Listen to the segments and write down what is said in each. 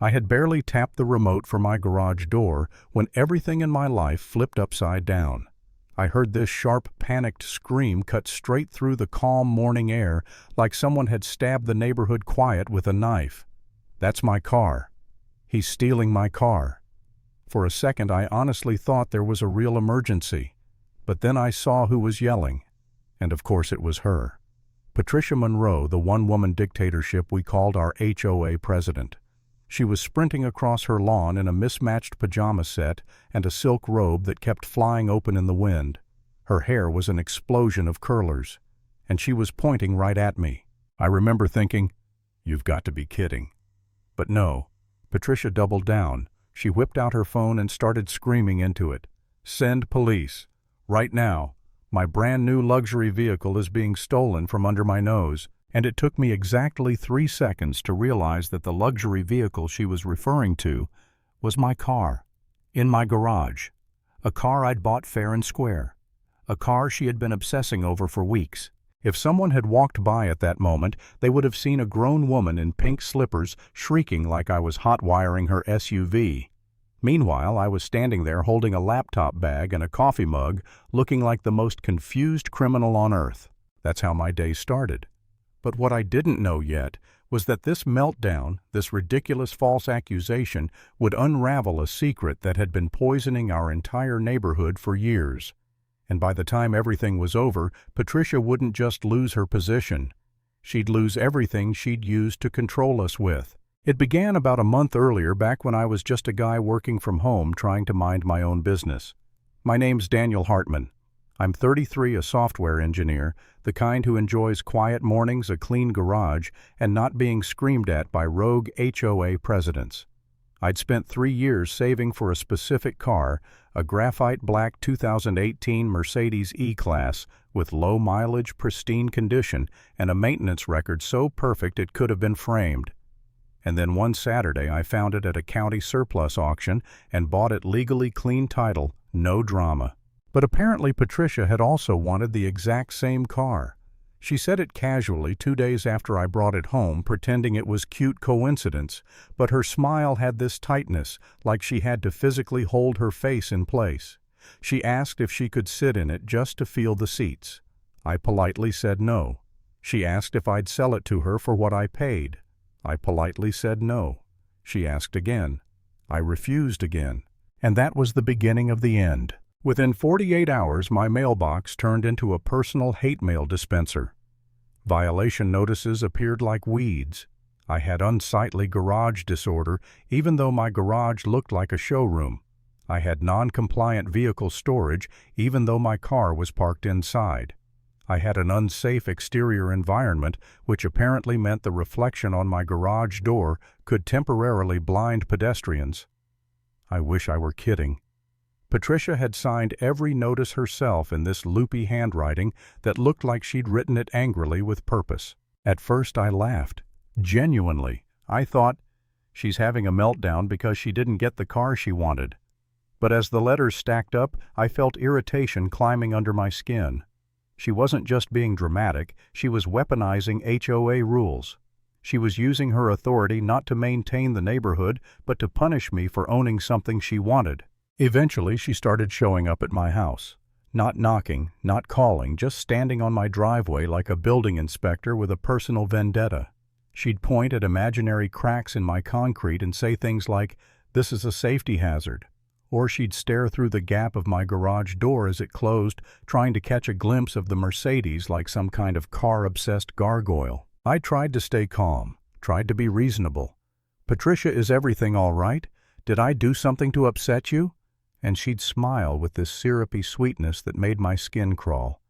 I had barely tapped the remote for my garage door when everything in my life flipped upside down. I heard this sharp, panicked scream cut straight through the calm morning air like someone had stabbed the neighborhood quiet with a knife. That's my car. He's stealing my car. For a second, I honestly thought there was a real emergency. But then I saw who was yelling. And of course it was her. Patricia Monroe, the one-woman dictatorship we called our HOA president. She was sprinting across her lawn in a mismatched pajama set and a silk robe that kept flying open in the wind. Her hair was an explosion of curlers, and she was pointing right at me. I remember thinking, "You've got to be kidding." But no, Patricia doubled down. She whipped out her phone and started screaming into it. "Send police. Right now. My brand new luxury vehicle is being stolen from under my nose." And it took me exactly 3 seconds to realize that the luxury vehicle she was referring to was my car, in my garage. A car I'd bought fair and square. A car she had been obsessing over for weeks. If someone had walked by at that moment, they would have seen a grown woman in pink slippers shrieking like I was hot-wiring her SUV. Meanwhile, I was standing there holding a laptop bag and a coffee mug, looking like the most confused criminal on earth. That's how my day started. But what I didn't know yet was that this meltdown, this ridiculous false accusation, would unravel a secret that had been poisoning our entire neighborhood for years. And by the time everything was over, Patricia wouldn't just lose her position. She'd lose everything she'd used to control us with. It began about a month earlier, back when I was just a guy working from home trying to mind my own business. My name's Daniel Hartman. I'm 33, a software engineer, the kind who enjoys quiet mornings, a clean garage, and not being screamed at by rogue HOA presidents. I'd spent 3 years saving for a specific car, a graphite black 2018 Mercedes E-Class with low mileage, pristine condition, and a maintenance record so perfect it could have been framed. And then one Saturday I found it at a county surplus auction and bought it legally, clean title, no drama. But apparently Patricia had also wanted the exact same car. She said it casually 2 days after I brought it home, pretending it was cute coincidence, but her smile had this tightness, like she had to physically hold her face in place. She asked if she could sit in it just to feel the seats. I politely said no. She asked if I'd sell it to her for what I paid. I politely said no. She asked again. I refused again. And that was the beginning of the end. Within 48 hours, my mailbox turned into a personal hate mail dispenser. Violation notices appeared like weeds. I had unsightly garage disorder, even though my garage looked like a showroom. I had non-compliant vehicle storage, even though my car was parked inside. I had an unsafe exterior environment, which apparently meant the reflection on my garage door could temporarily blind pedestrians. I wish I were kidding. Patricia had signed every notice herself in this loopy handwriting that looked like she'd written it angrily with purpose. At first I laughed. Genuinely. I thought, she's having a meltdown because she didn't get the car she wanted. But as the letters stacked up, I felt irritation climbing under my skin. She wasn't just being dramatic, she was weaponizing HOA rules. She was using her authority not to maintain the neighborhood, but to punish me for owning something she wanted. Eventually, she started showing up at my house. Not knocking, not calling, just standing on my driveway like a building inspector with a personal vendetta. She'd point at imaginary cracks in my concrete and say things like, "This is a safety hazard." Or she'd stare through the gap of my garage door as it closed, trying to catch a glimpse of the Mercedes like some kind of car-obsessed gargoyle. I tried to stay calm, tried to be reasonable. "Patricia, is everything all right? Did I do something to upset you?" And she'd smile with this syrupy sweetness that made my skin crawl.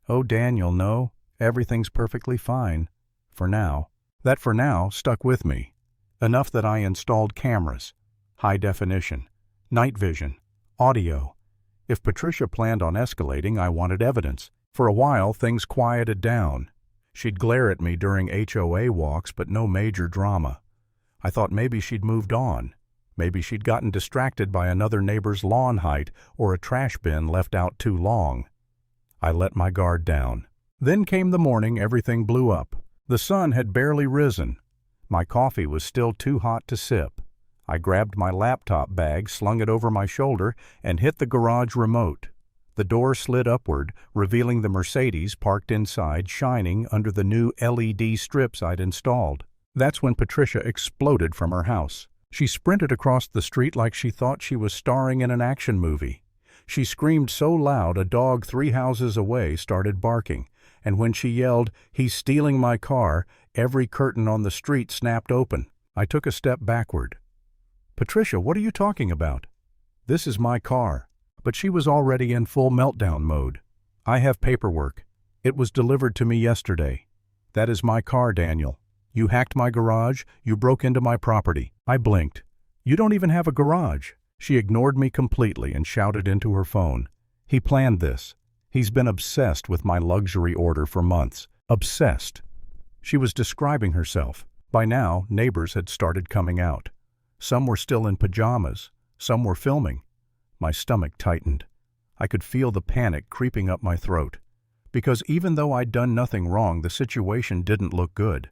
"Oh, Daniel, no, everything's perfectly fine. For now." That "for now" stuck with me. Enough that I installed cameras, high definition, night vision, audio. If Patricia planned on escalating, I wanted evidence. For a while, things quieted down. She'd glare at me during HOA walks, but no major drama. I thought maybe she'd moved on. Maybe she'd gotten distracted by another neighbor's lawn height or a trash bin left out too long. I let my guard down. Then came the morning everything blew up. The sun had barely risen. My coffee was still too hot to sip. I grabbed my laptop bag, slung it over my shoulder, and hit the garage remote. The door slid upward, revealing the Mercedes parked inside, shining under the new LED strips I'd installed. That's when Patricia exploded from her house. She sprinted across the street like she thought she was starring in an action movie. She screamed so loud a dog 3 houses away started barking, and when she yelled, "He's stealing my car," every curtain on the street snapped open. I took a step backward. "Patricia, what are you talking about?" "This is my car." But she was already in full meltdown mode. "I have paperwork. It was delivered to me yesterday. That is my car, Daniel. You hacked my garage, you broke into my property." I blinked. "You don't even have a garage." She ignored me completely and shouted into her phone. "He planned this. He's been obsessed with my luxury order for months. Obsessed." She was describing herself. By now, neighbors had started coming out. Some were still in pajamas. Some were filming. My stomach tightened. I could feel the panic creeping up my throat. Because even though I'd done nothing wrong, the situation didn't look good.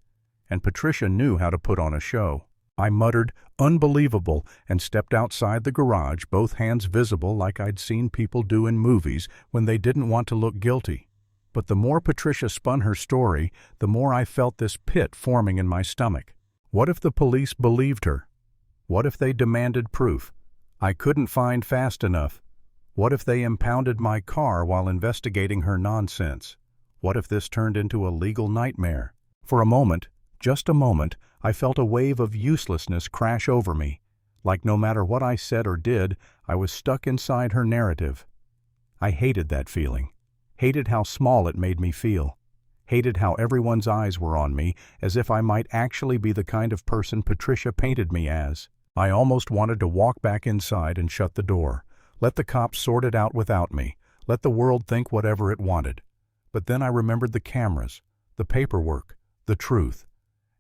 And Patricia knew how to put on a show. I muttered, "Unbelievable," and stepped outside the garage, both hands visible like I'd seen people do in movies when they didn't want to look guilty. But the more Patricia spun her story, the more I felt this pit forming in my stomach. What if the police believed her? What if they demanded proof I couldn't find fast enough? What if they impounded my car while investigating her nonsense? What if this turned into a legal nightmare? For a moment, just a moment, I felt a wave of uselessness crash over me, like no matter what I said or did, I was stuck inside her narrative. I hated that feeling, hated how small it made me feel, hated how everyone's eyes were on me, as if I might actually be the kind of person Patricia painted me as. I almost wanted to walk back inside and shut the door, let the cops sort it out without me, let the world think whatever it wanted. But then I remembered the cameras, the paperwork, the truth,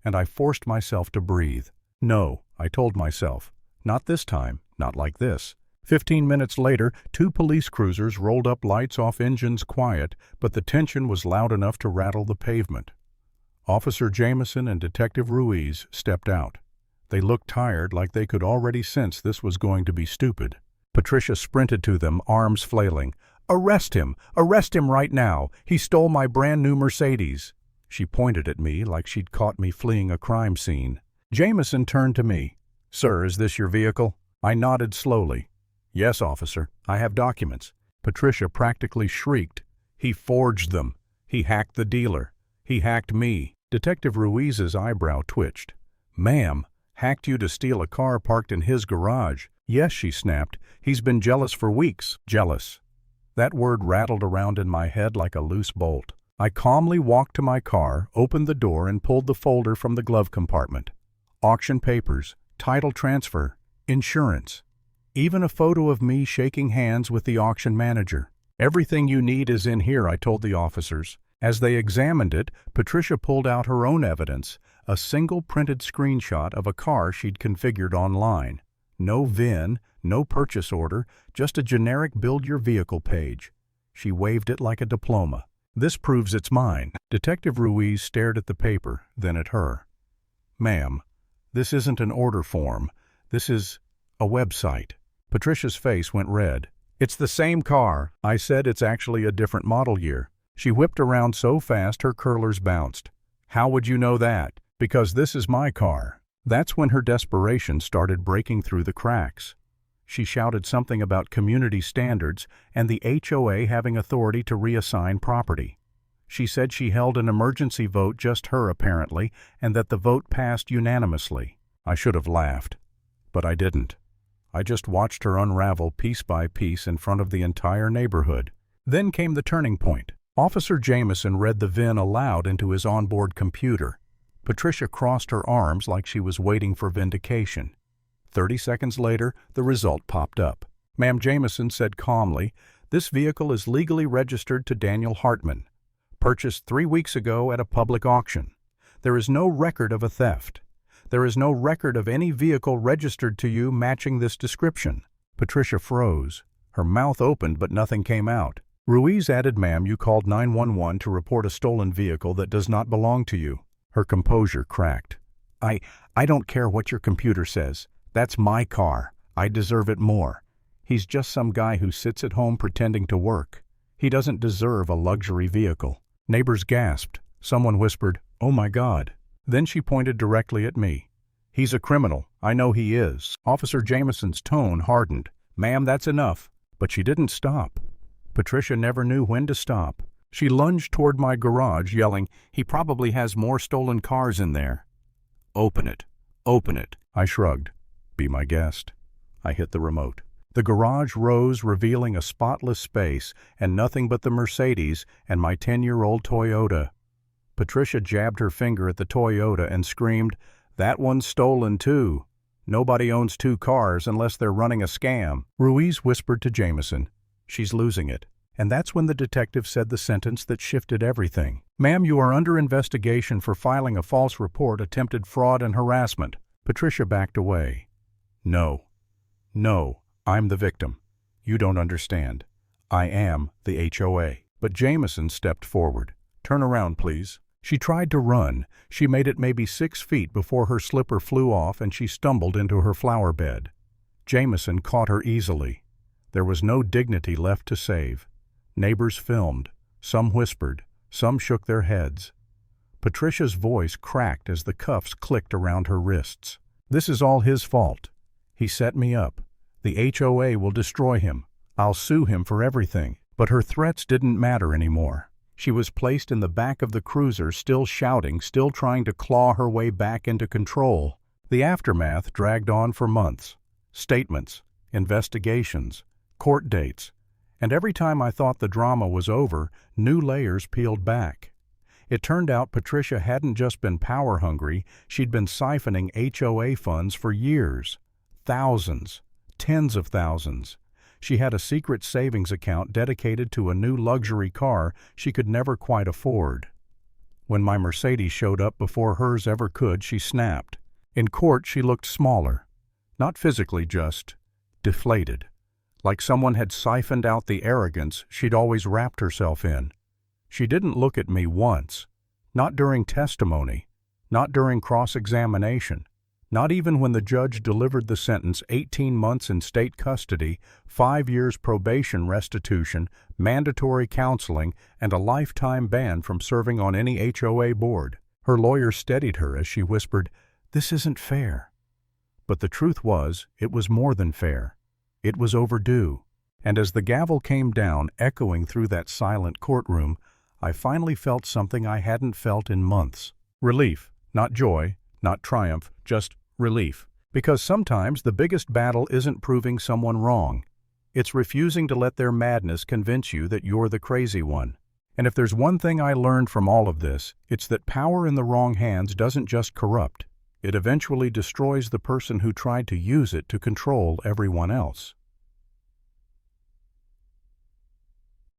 and I forced myself to breathe. "No," I told myself, "not this time, not like this." 15 minutes later, 2 police cruisers rolled up, lights off, engines quiet, but the tension was loud enough to rattle the pavement. Officer Jameson and Detective Ruiz stepped out. They looked tired, like they could already sense this was going to be stupid. Patricia sprinted to them, arms flailing. "Arrest him! Arrest him right now! He stole my brand new Mercedes!" She pointed at me like she'd caught me fleeing a crime scene. Jameson turned to me. "Sir, is this your vehicle?" I nodded slowly. "Yes, officer. I have documents." Patricia practically shrieked. "He forged them. He hacked the dealer. He hacked me." Detective Ruiz's eyebrow twitched. "Ma'am, hacked you to steal a car parked in his garage?" "Yes," she snapped. "He's been jealous for weeks." Jealous. That word rattled around in my head like a loose bolt. I calmly walked to my car, opened the door, and pulled the folder from the glove compartment. Auction papers, title transfer, insurance. Even a photo of me shaking hands with the auction manager. "Everything you need is in here," I told the officers. As they examined it, Patricia pulled out her own evidence, a single printed screenshot of a car she'd configured online. No VIN, no purchase order, just a generic build your vehicle page. She waved it like a diploma. "This proves it's mine." Detective Ruiz stared at the paper, then at her. "Ma'am, this isn't an order form. This is a website." Patricia's face went red. "It's the same car." I said, "It's actually a different model year." She whipped around so fast her curlers bounced. "How would you know that?" "Because this is my car." That's when her desperation started breaking through the cracks. She shouted something about community standards and the HOA having authority to reassign property. She said she held an emergency vote, just her apparently, and that the vote passed unanimously. I should have laughed, but I didn't. I just watched her unravel piece by piece in front of the entire neighborhood. Then came the turning point. Officer Jameson read the VIN aloud into his onboard computer. Patricia crossed her arms like she was waiting for vindication. 30 seconds later, the result popped up. Ma'am, Jameson said calmly, "This vehicle is legally registered to Daniel Hartman. Purchased 3 weeks ago at a public auction. There is no record of a theft. There is no record of any vehicle registered to you matching this description." Patricia froze. Her mouth opened, but nothing came out. Ruiz added, "Ma'am, you called 911 to report a stolen vehicle that does not belong to you." Her composure cracked. I don't care what your computer says. That's my car. I deserve it more. He's just some guy who sits at home pretending to work. He doesn't deserve a luxury vehicle." Neighbors gasped. Someone whispered, "Oh my God." Then she pointed directly at me. "He's a criminal. I know he is." Officer Jameson's tone hardened. "Ma'am, that's enough." But she didn't stop. Patricia never knew when to stop. She lunged toward my garage, yelling, "He probably has more stolen cars in there." "Open it. Open it." I shrugged. "Be my guest." I hit the remote. The garage rose, revealing a spotless space and nothing but the Mercedes and my 10-year-old Toyota. Patricia jabbed her finger at the Toyota and screamed, "That one's stolen too. Nobody owns two cars unless they're running a scam." Ruiz whispered to Jameson, "She's losing it." And that's when the detective said the sentence that shifted everything. "Ma'am, you are under investigation for filing a false report, attempted fraud, and harassment." Patricia backed away. No, I'm the victim. You don't understand. I am the HOA." But Jameson stepped forward. "Turn around, please." She tried to run. She made it maybe 6 feet before her slipper flew off and she stumbled into her flower bed. Jameson caught her easily. There was no dignity left to save. Neighbors filmed. Some whispered. Some shook their heads. Patricia's voice cracked as the cuffs clicked around her wrists. "This is all his fault. He set me up. The HOA will destroy him. I'll sue him for everything." But her threats didn't matter anymore. She was placed in the back of the cruiser, still shouting, still trying to claw her way back into control. The aftermath dragged on for months. Statements, investigations, court dates. And every time I thought the drama was over, new layers peeled back. It turned out Patricia hadn't just been power-hungry, she'd been siphoning HOA funds for years. Thousands, tens of thousands. She had a secret savings account dedicated to a new luxury car she could never quite afford. When my Mercedes showed up before hers ever could, she snapped. In court, she looked smaller. Not physically, just deflated. Like someone had siphoned out the arrogance she'd always wrapped herself in. She didn't look at me once. Not during testimony. Not during cross-examination. Not even when the judge delivered the sentence: 18 months in state custody, 5 years probation restitution, mandatory counseling, and a lifetime ban from serving on any HOA board. Her lawyer steadied her as she whispered, "This isn't fair." But the truth was, it was more than fair. It was overdue. And as the gavel came down, echoing through that silent courtroom, I finally felt something I hadn't felt in months. Relief, not joy, not triumph, just relief. Because sometimes the biggest battle isn't proving someone wrong. It's refusing to let their madness convince you that you're the crazy one. And if there's one thing I learned from all of this, it's that power in the wrong hands doesn't just corrupt. It eventually destroys the person who tried to use it to control everyone else.